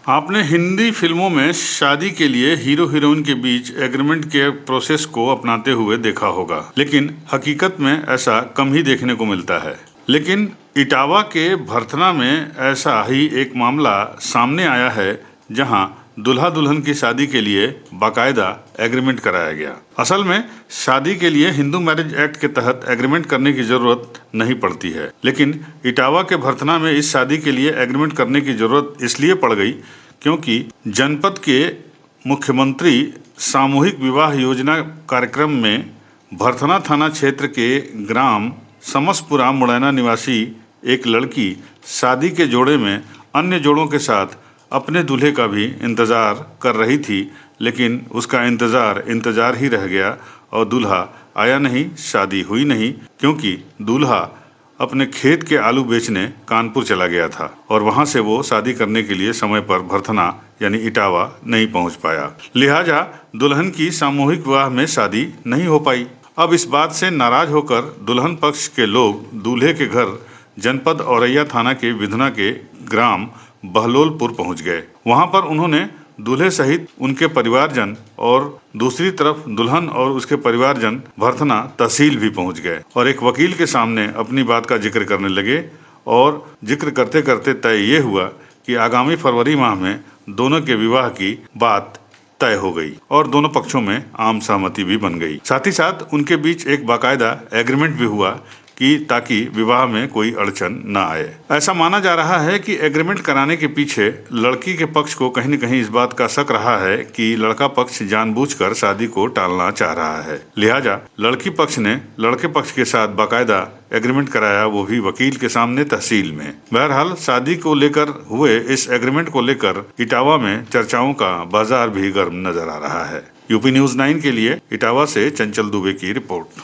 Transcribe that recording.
आपने हिंदी फिल्मों में शादी के लिए हीरो हीरोइन के बीच एग्रीमेंट के प्रोसेस को अपनाते हुए देखा होगा, लेकिन हकीकत में ऐसा कम ही देखने को मिलता है। लेकिन इटावा के भरथना में ऐसा ही एक मामला सामने आया है, जहां दूल्हा दुल्हन की शादी के लिए बाकायदा एग्रीमेंट कराया गया। असल में शादी के लिए हिंदू मैरिज एक्ट के तहत एग्रीमेंट करने की जरूरत नहीं पड़ती है, लेकिन इटावा के भरथना में इस शादी के लिए एग्रीमेंट करने की जरूरत इसलिए पड़ गई क्योंकि जनपद के मुख्यमंत्री सामूहिक विवाह योजना कार्यक्रम में भरथना थाना क्षेत्र के ग्राम समसपुरा मुरैना निवासी एक लड़की शादी के जोड़े में अन्य जोड़ों के साथ अपने दूल्हे का भी इंतज़ार कर रही थी, लेकिन उसका इंतज़ार ही रह गया और दूल्हा आया नहीं, शादी हुई नहीं, क्योंकि दूल्हा अपने खेत के आलू बेचने कानपुर चला गया था और वहां से वो शादी करने के लिए समय पर भरथना यानी इटावा नहीं पहुंच पाया। लिहाजा दुल्हन की सामूहिक विवाह में शादी नहीं हो पाई। अब इस बात से नाराज होकर दुल्हन पक्ष के लोग दूल्हे के घर जनपद औरैया थाना के विधना के ग्राम बहलोलपुर पहुंच गए। वहां पर उन्होंने दूल्हे सहित उनके परिवारजन और दूसरी तरफ दुल्हन और उसके परिवारजन भरथना तहसील भी पहुंच गए और एक वकील के सामने अपनी बात का जिक्र करने लगे और जिक्र करते करते तय ये हुआ कि आगामी फरवरी माह में दोनों के विवाह की बात तय हो गई और दोनों पक्षों में आम सहमति भी बन गई। साथ ही साथ उनके बीच एक बाकायदा एग्रीमेंट भी हुआ कि ताकि विवाह में कोई अड़चन न आए। ऐसा माना जा रहा है कि एग्रीमेंट कराने के पीछे लड़की के पक्ष को कहीं न कहीं इस बात का शक रहा है कि लड़का पक्ष जानबूझकर शादी को टालना चाह रहा है। लिहाजा लड़की पक्ष ने लड़के पक्ष के साथ बाकायदा एग्रीमेंट कराया, वो भी वकील के सामने तहसील में। बहरहाल शादी को लेकर हुए इस एग्रीमेंट को लेकर इटावा में चर्चाओं का बाजार भी गर्म नजर आ रहा है। यूपी न्यूज़ 9 के लिए इटावा से चंचल दुबे की रिपोर्ट।